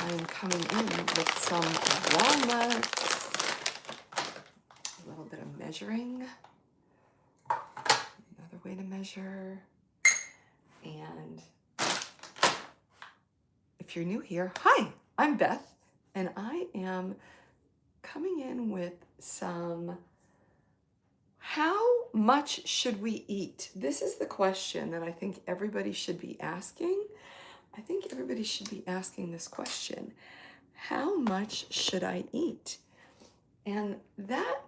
I'm coming in with some walnuts, a little bit of measuring, another way to measure. And if you're new here, hi, I'm Beth, and I am coming in with some, how much should we eat? This is the question that I think everybody should be asking. I think everybody should be asking this question. How much should I eat? And that,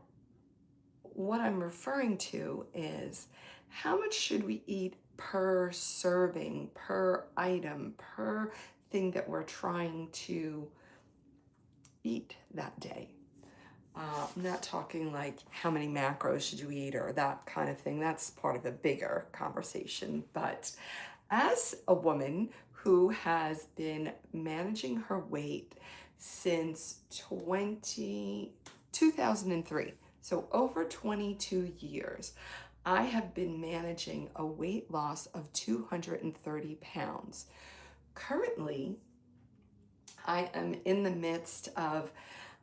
what I'm referring to is how much should we eat per serving, per item, per thing that we're trying to eat that day. I'm not talking like how many macros should you eat or that kind of thing. That's part of the bigger conversation. But as a woman who has been managing her weight since 2003, so over 22 years, I have been managing a weight loss of 230 pounds. Currently, I am in the midst of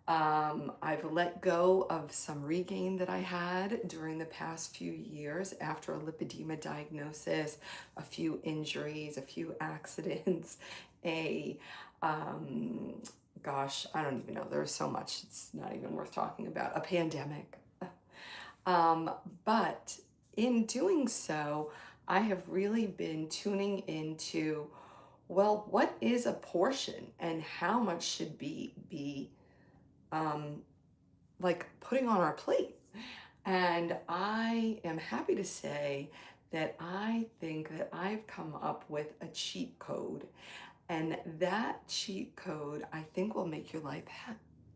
I've let go of some regain that I had during the past few years after a lipedema diagnosis, a few injuries, a few accidents, gosh, I don't even know. There's so much. It's not even worth talking about. A pandemic. But in doing so, I have really been tuning into, well, what is a portion and how much should be like putting on our plate. And I am happy to say that I think that I've come up with a cheat code, and that cheat code I think will make your life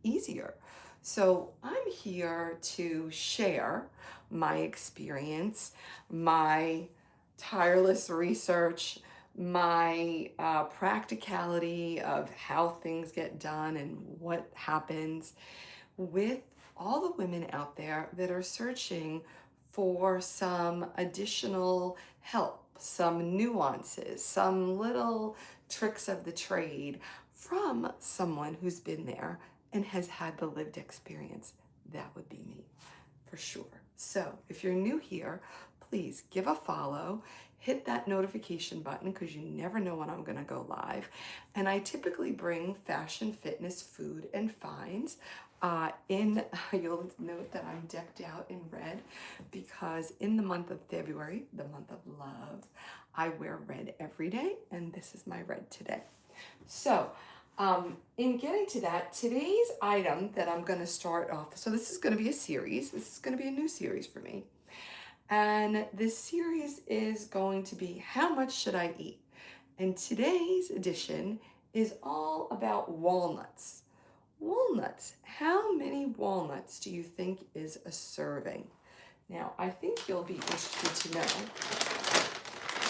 easier. So I'm here to share my experience, my tireless research, my practicality of how things get done and what happens with all the women out there that are searching for some additional help, some nuances, some little tricks of the trade from someone who's been there and has had the lived experience. That would be me, for sure. So if you're new here, please give a follow, hit that notification button because you never know when I'm going to go live. And I typically bring fashion, fitness, food, and finds. You'll note that I'm decked out in red because in the month of February, the month of love, I wear red every day, and this is my red today. So in getting to that, today's item that I'm going to start off, so this is going to be a series. This is going to be a new series for me. And this series is going to be how much should I eat? And today's edition is all about walnuts. Walnuts. How many walnuts do you think is a serving? Now, I think you'll be interested to know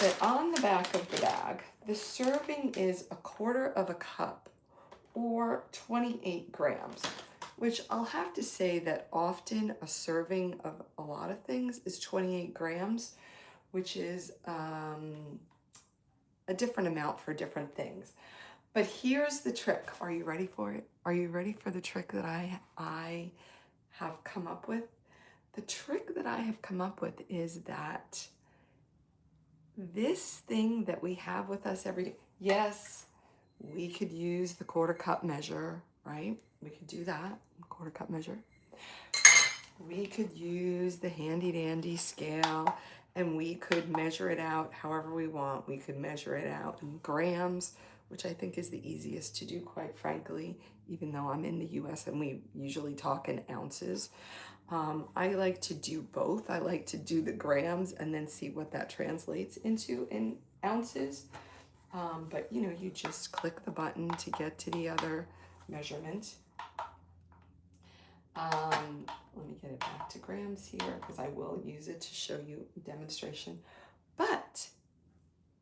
that on the back of the bag, the serving is 1/4 cup or 28 grams, which I'll have to say that often a serving of a lot of things is 28 grams, which is a different amount for different things. But here's the trick. Are you ready for it? Are you ready for the trick that I have come up with? The trick that I have come up with is that this thing that we have with us every day, yes, we could use the 1/4 cup measure, right? We could do that, 1/4 cup measure. We could use the handy dandy scale and we could measure it out however we want. We could measure it out in grams, which I think is the easiest to do, quite frankly, even though I'm in the US and we usually talk in ounces. I like to do both. I like to do the grams and then see what that translates into in ounces. But you know, you just click the button to get to the other measurement. Let me get it back to grams here because I will use it to show you a demonstration. But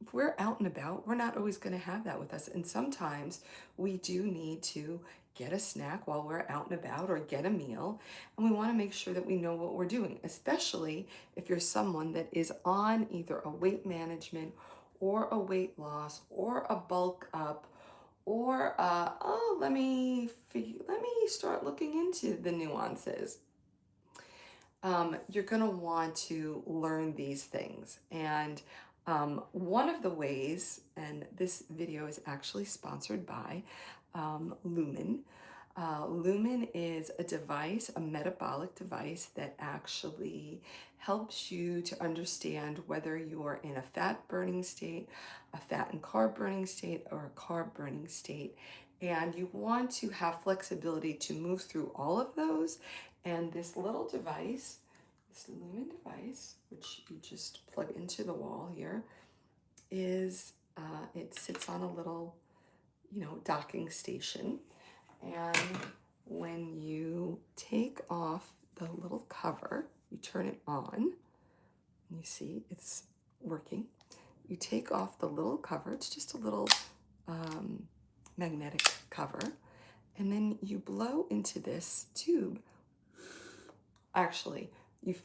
if we're out and about, we're not always going to have that with us. And sometimes we do need to get a snack while we're out and about or get a meal. And we want to make sure that we know what we're doing, especially if you're someone that is on either a weight management or a weight loss or a bulk up or oh, let me start looking into the nuances. You're going to want to learn these things. And one of the ways, and this video is actually sponsored by Lumen. Lumen is a device, a metabolic device that actually helps you to understand whether you're in a fat burning state, a fat and carb burning state, or a carb burning state. And you want to have flexibility to move through all of those. And this little device, this Lumen device, which you just plug into the wall here, is it sits on a little, docking station. And when you take off the little cover, you turn it on, and you see it's working. You take off the little cover, it's just a little magnetic cover, and then you blow into this tube. Actually, you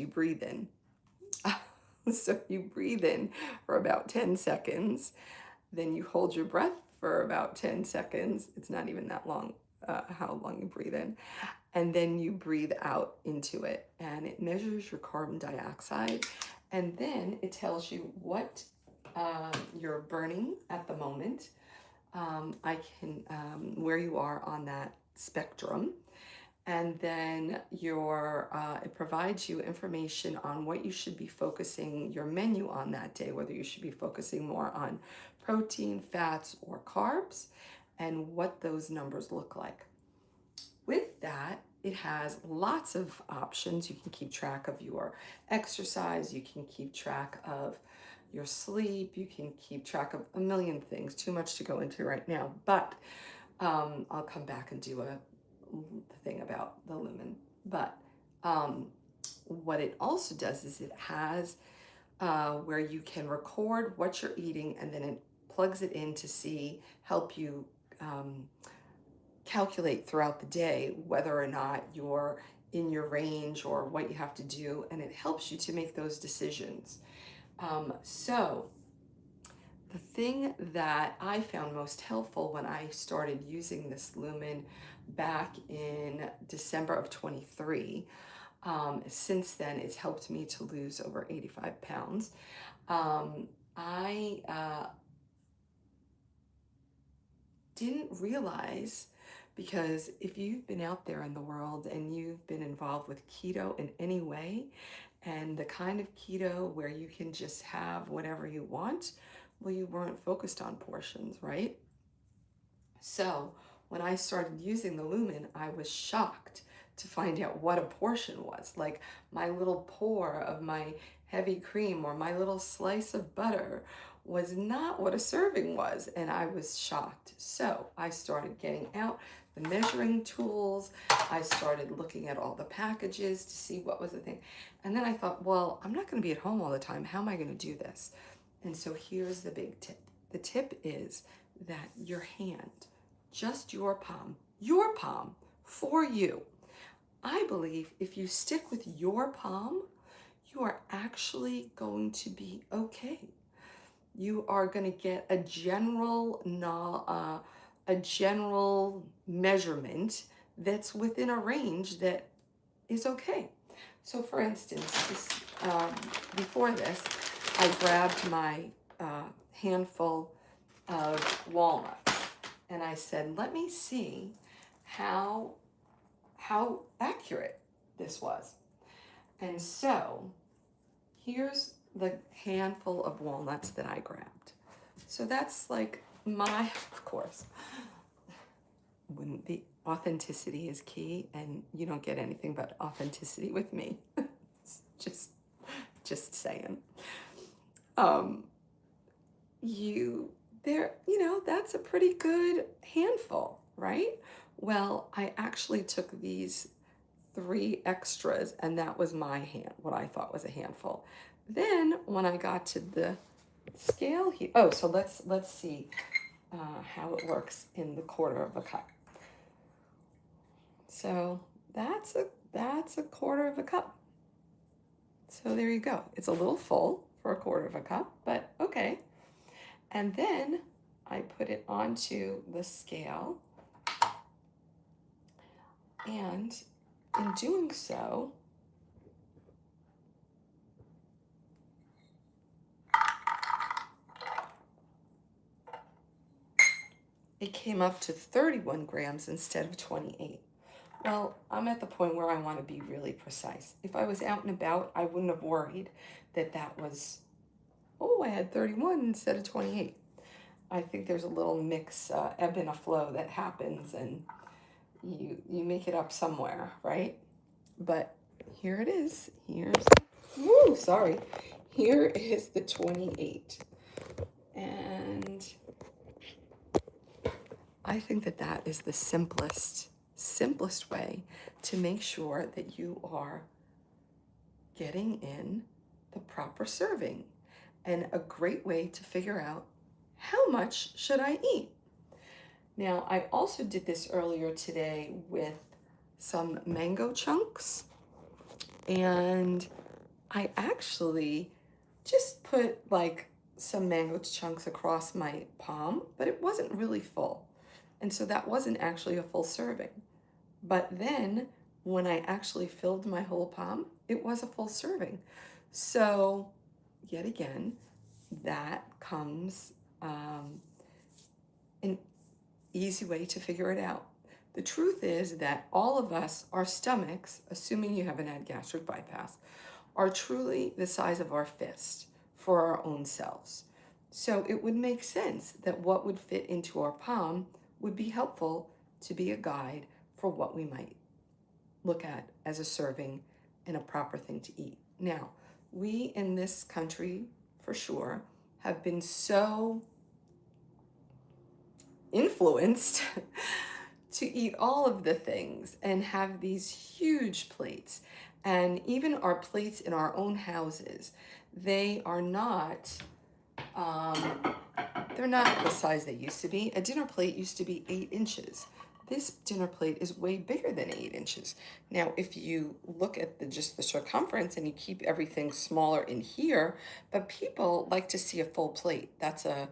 breathe in. So you breathe in for about 10 seconds, then you hold your breath for about 10 seconds. It's not even that long, how long you breathe in. And then you breathe out into it, and it measures your carbon dioxide. And then it tells you what you're burning at the moment. Where you are on that spectrum. And then it provides you information on what you should be focusing your menu on that day, whether you should be focusing more on protein, fats, or carbs, and what those numbers look like. With that, it has lots of options. You can keep track of your exercise, you can keep track of your sleep, you can keep track of a million things, too much to go into right now, but I'll come back and do a thing about the Lumen. But what it also does is it has where you can record what you're eating, and then it plugs it in to help you calculate throughout the day whether or not you're in your range or what you have to do, and it helps you to make those decisions. So the thing that I found most helpful when I started using this Lumen back in December of 23, since then it's helped me to lose over 85 pounds. I didn't realize, because if you've been out there in the world and you've been involved with keto in any way, and the kind of keto where you can just have whatever you want, well, you weren't focused on portions, right? So when I started using the Lumen, I was shocked to find out what a portion was. Like my little pour of my heavy cream or my little slice of butter was not what a serving was, and I was shocked. So I started getting out the measuring tools. I started looking at all the packages to see what was the thing. And then I thought, well, I'm not going to be at home all the time. How am I going to do this? And so here's the big tip. The tip is that your hand, just your palm for you. I believe if you stick with your palm, you are actually going to be okay. You are going to get a general measurement that's within a range that is okay. So for instance, before this, I grabbed my handful of walnuts, and I said, let me see how accurate this was. And so here's the handful of walnuts that I grabbed. So that's like of course, wouldn't the authenticity is key, and you don't get anything but authenticity with me. just saying. That's a pretty good handful, right? Well, I actually took these 3 extras, and that was what I thought was a handful. Then when I got to the scale here, so let's see how it works in the 1/4 cup. So that's a 1/4 cup. So there you go. It's a little full for a 1/4 cup, but okay. And then I put it onto the scale, and in doing so, it came up to 31 grams instead of 28. Well, I'm at the point where I want to be really precise. If I was out and about, I wouldn't have worried that that was, oh, I had 31 instead of 28. I think there's a little mix, ebb and a flow that happens, and you make it up somewhere, right? But here it is. Here is the 28. And I think that that is the simplest way to make sure that you are getting in the proper serving, and a great way to figure out how much should I eat. Now, I also did this earlier today with some mango chunks, and I actually just put like some mango chunks across my palm, but it wasn't really full. And so that wasn't actually a full serving. But then when I actually filled my whole palm, it was a full serving. So yet again, that comes an easy way to figure it out. The truth is that all of us, our stomachs, assuming you haven't had gastric bypass, are truly the size of our fist for our own selves. So it would make sense that what would fit into our palm would be helpful to be a guide for what we might look at as a serving and a proper thing to eat. Now, we in this country, for sure, have been so influenced to eat all of the things and have these huge plates. And even our plates in our own houses, they are not, they're not the size they used to be. A dinner plate used to be 8 inches. This dinner plate is way bigger than 8 inches. Now, if you look at just the circumference and you keep everything smaller in here, but people like to see a full plate. That's a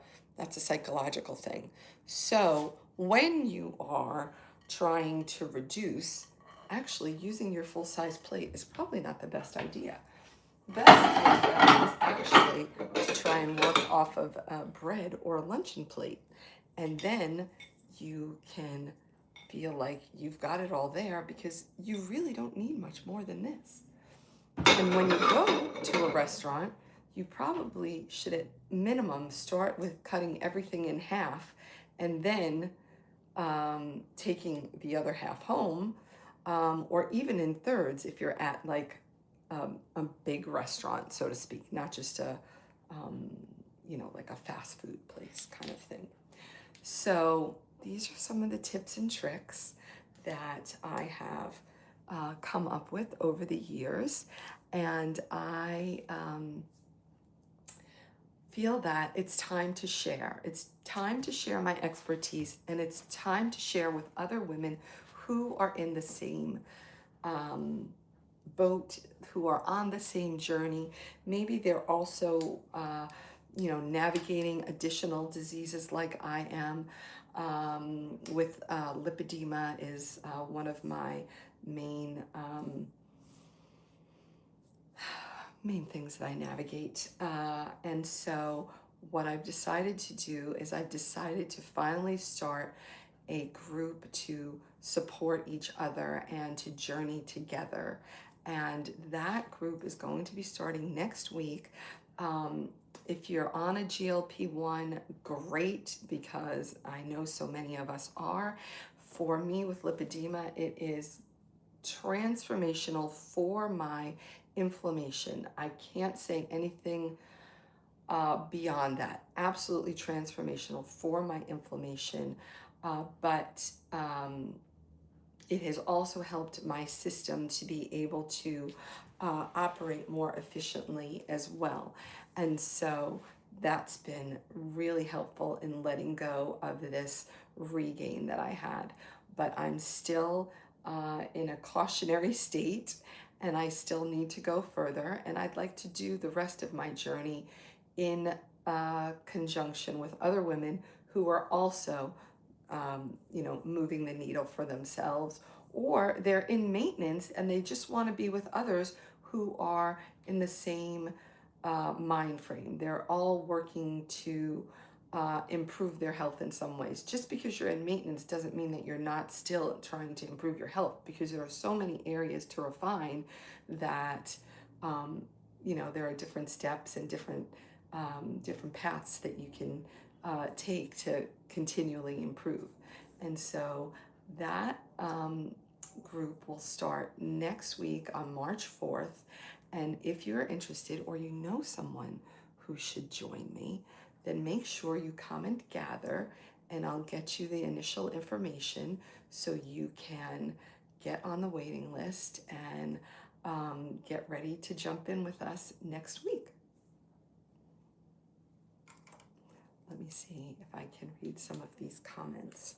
psychological thing. So when you are trying to reduce, actually using your full-size plate is probably not the best idea. The best idea is actually to try and work off of a bread or a luncheon plate. And then you can feel like you've got it all there because you really don't need much more than this. And when you go to a restaurant, you probably should at minimum start with cutting everything in half and then taking the other half home, or even in thirds if you're at like a big restaurant, so to speak, not just a, like a fast food place kind of thing. So these are some of the tips and tricks that I have come up with over the years. And I feel that it's time to share. It's time to share my expertise, and it's time to share with other women who are in the same boat, who are on the same journey. Maybe they're also, navigating additional diseases like I am. With lipedema is one of my main things that I navigate. And so what I've decided to do is I've decided to finally start a group to support each other and to journey together. And that group is going to be starting next week. If you're on a GLP-1, great, because I know so many of us are. For me with lipedema, it is transformational for my inflammation. I can't say anything beyond that. Absolutely transformational for my inflammation, but it has also helped my system to be able to operate more efficiently as well. And so that's been really helpful in letting go of this regain that I had. But I'm still in a cautionary state, and I still need to go further. And I'd like to do the rest of my journey in conjunction with other women who are also, moving the needle for themselves, or they're in maintenance and they just want to be with others who are in the same mind frame. They're all working to improve their health in some ways. Just because you're in maintenance doesn't mean that you're not still trying to improve your health, because there are so many areas to refine that, there are different steps and different paths that you can take to continually improve. And so that group will start next week on March 4th. And if you're interested, or you know someone who should join me, then make sure you come and gather, and I'll get you the initial information so you can get on the waiting list and get ready to jump in with us next week. Let me see if I can read some of these comments.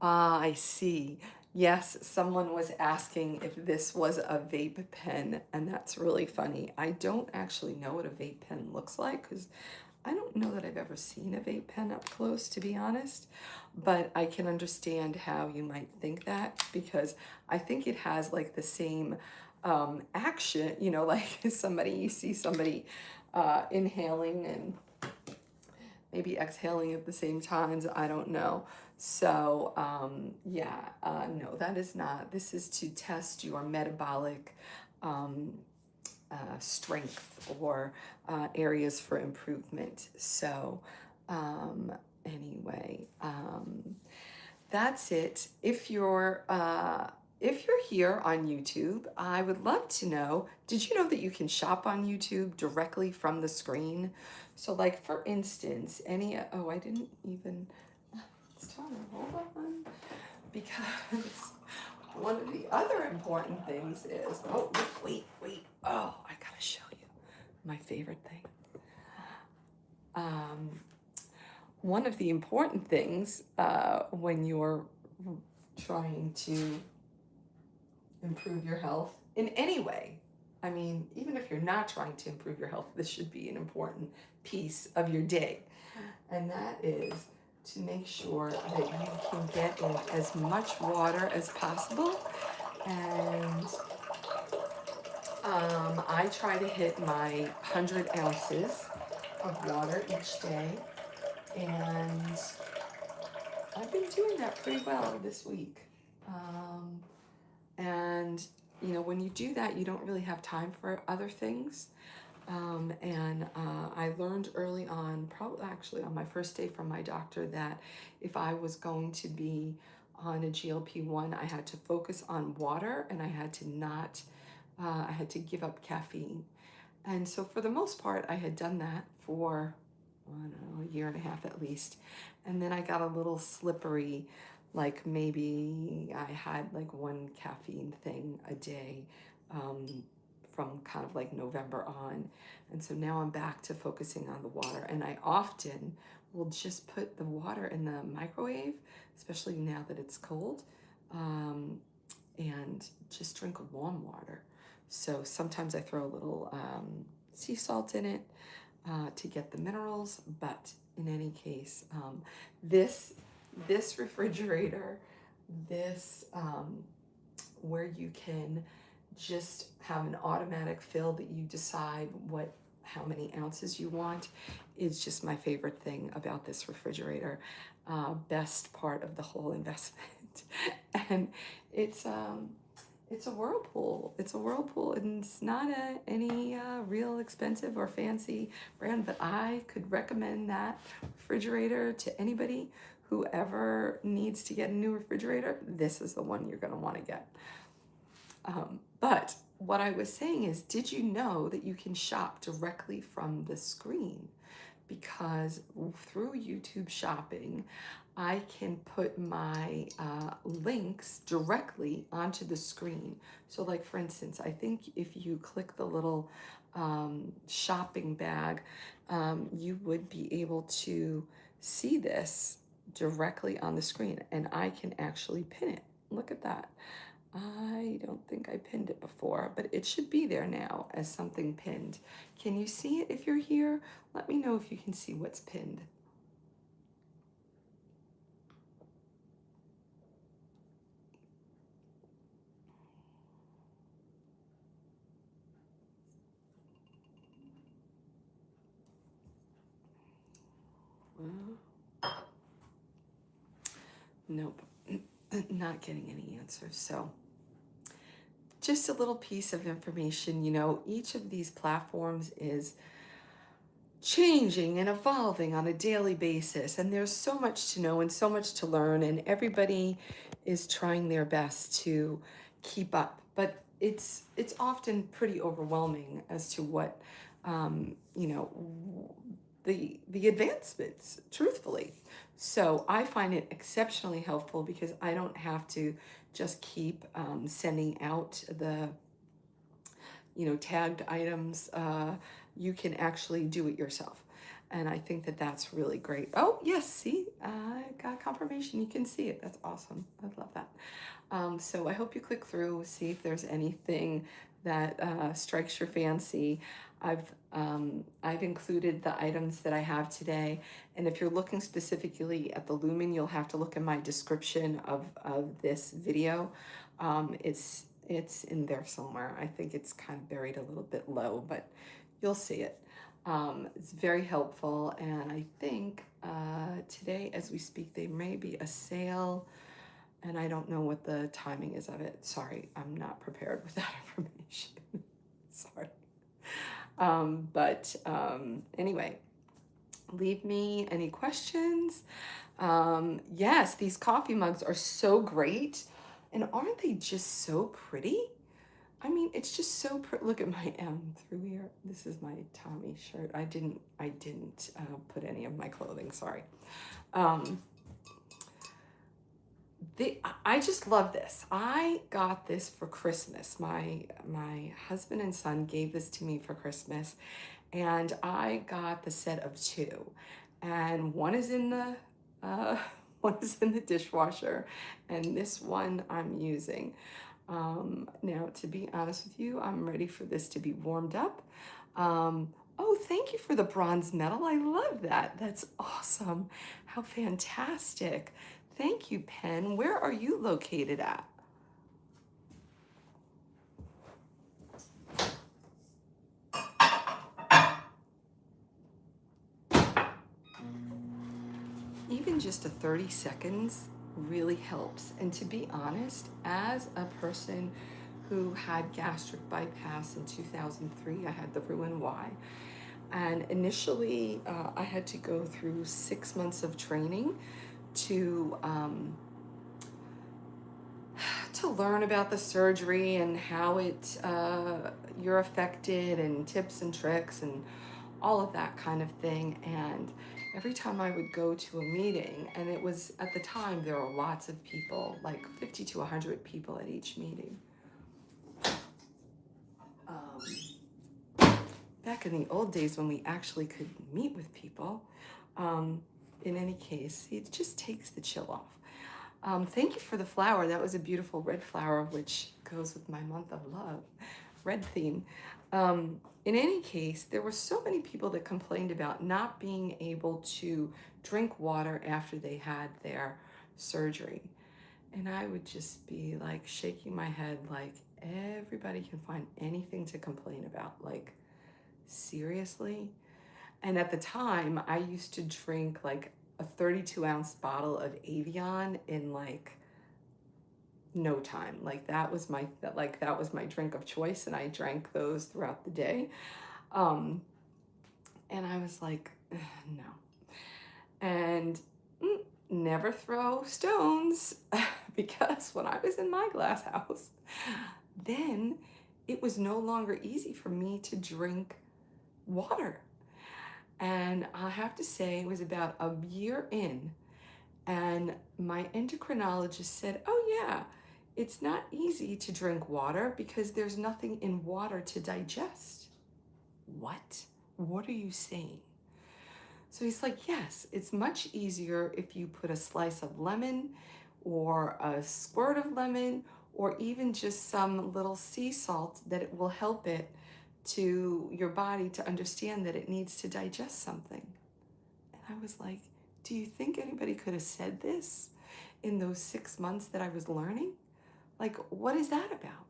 I see. Yes, someone was asking if this was a vape pen, and that's really funny. I don't actually know what a vape pen looks like, because I don't know that I've ever seen a vape pen up close, to be honest, but I can understand how you might think that, because I think it has like the same action, like you see somebody inhaling and maybe exhaling at the same times. I don't know. So no, that is not. This is to test your metabolic strength, or areas for improvement. So anyway, that's it. If you're here on YouTube, I would love to know, did you know that you can shop on YouTube directly from the screen? So like, for instance, I didn't even, it's time, hold on, because one of the other important things is, wait, oh, I gotta show you my favorite thing. One of the important things when you're trying to improve your health in any way, I mean, even if you're not trying to improve your health, this should be an important piece of your day. And that is to make sure that you can get in as much water as possible. And I try to hit my 100 ounces of water each day. And I've been doing that pretty well this week. And when you do that, you don't really have time for other things. I learned early on, probably actually on my first day from my doctor, that if I was going to be on a GLP-1, I had to focus on water, and I had to give up caffeine. And so for the most part, I had done that for, I don't know, a year and a half at least. And then I got a little slippery, like maybe I had like one caffeine thing a day from kind of like November on. And so now I'm back to focusing on the water. And I often will just put the water in the microwave, especially now that it's cold, and just drink warm water. So sometimes I throw a little sea salt in it to get the minerals. But in any case, this refrigerator, where you can just have an automatic fill that you decide how many ounces you want, is just my favorite thing about this refrigerator. Best part of the whole investment. And it's a Whirlpool. It's a Whirlpool, and it's not any real expensive or fancy brand, but I could recommend that refrigerator to anybody who ever needs to get a new refrigerator. This is the one you're going to want to get. But what I was saying is, did you know that you can shop directly from the screen? Because through YouTube shopping, I can put my links directly onto the screen. So like, for instance, I think if you click the little shopping bag, you would be able to see this directly on the screen, and I can actually pin it. Look at that. I don't think I pinned it before, but it should be there now as something pinned. Can you see it if you're here? Let me know if you can see what's pinned. Nope, not getting any answers. So just a little piece of information, you know, each of these platforms is changing and evolving on a daily basis, and there's so much to know and so much to learn, and everybody is trying their best to keep up, but it's often pretty overwhelming as to what you know, the advancements, truthfully. So I find it exceptionally helpful because I don't have to just keep sending out the, you know, tagged items. You can actually do it yourself. And I think that that's really great. Oh, yes, see, I got confirmation. You can see it. That's awesome. I love that. So I hope you click through, see if there's anything that strikes your fancy. I've included the items that I have today. And if you're looking specifically at the lumen, you'll have to look in my description of this video. It's in there somewhere. I think it's kind of buried a little bit low, but you'll see it. It's very helpful, and I think today as we speak there may be a sale, and I don't know what the timing is of it. Sorry, I'm not prepared with that information. Sorry. Anyway, leave me any questions. Yes, these coffee mugs are so great, and aren't they just so pretty? I mean, it's just so pretty. Look at my M through here. This is my Tommy shirt. I didn't put any of my clothing, sorry. I just love this. I got this for Christmas. My husband and son gave this to me for Christmas, and I got the set of two, and one is in the one is in the dishwasher, and this one I'm using. Now, to be honest with you, I'm ready for this to be warmed up. Oh, thank you for the bronze medal. I love that. That's awesome. How fantastic. Thank you, Pen. Where are you located at? Even just a 30 seconds really helps. And to be honest, as a person who had gastric bypass in 2003, I had the Roux-en-Y. And initially, I had to go through 6 months of training to learn about the surgery and how you're affected, and tips and tricks and all of that kind of thing. And every time I would go to a meeting, and it was, at the time, there were lots of people, like 50 to 100 people at each meeting. Back in the old days when we actually could meet with people. In any case, it just takes the chill off. Thank you for the flower. That was a beautiful red flower, which goes with my month of love, red theme. In any case, there were so many people that complained about not being able to drink water after they had their surgery. And I would just be like shaking my head like, everybody can find anything to complain about. Like, seriously? And at the time, I used to drink like a 32-ounce bottle of Evian in like no time. Like that was my drink of choice, and I drank those throughout the day. And I was like, no. And never throw stones, because when I was in my glass house, then it was no longer easy for me to drink water. And I have to say, it was about a year in, and my endocrinologist said, oh yeah, it's not easy to drink water because there's nothing in water to digest. What? What are you saying? So he's like, yes, it's much easier if you put a slice of lemon or a squirt of lemon or even just some little sea salt, that it will help it to your body to understand that it needs to digest something. And I was like, do you think anybody could have said this in those 6 months that I was learning? Like, what is that about?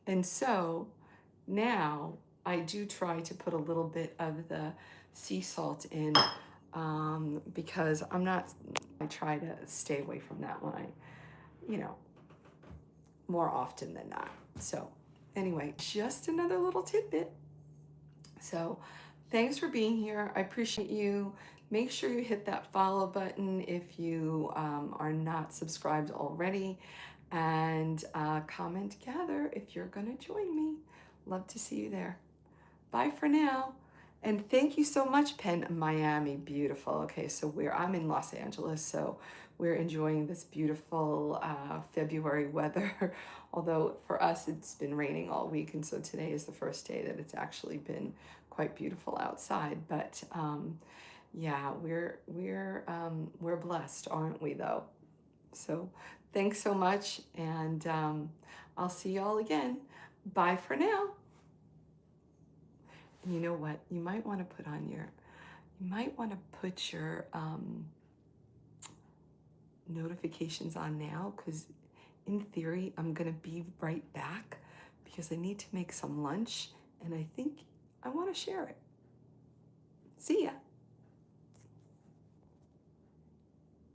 And so now I do try to put a little bit of the sea salt in, because I try to stay away from that when you know, more often than not. So anyway, just another little tidbit. So thanks for being here. I appreciate you. Make sure you hit that follow button if you are not subscribed already, and comment gather if you're going to join me. Love to see you there. Bye for now. And thank you so much, Penn, Miami. Beautiful. Okay, so I'm in Los Angeles, so we're enjoying this beautiful February weather. Although for us, it's been raining all week, and so today is the first day that it's actually been quite beautiful outside. But yeah, we're blessed, aren't we? Though. So thanks so much, and I'll see y'all again. Bye for now. And you know what? You might want to put your notifications on now, because in theory, I'm going to be right back because I need to make some lunch, and I think I want to share it. See ya.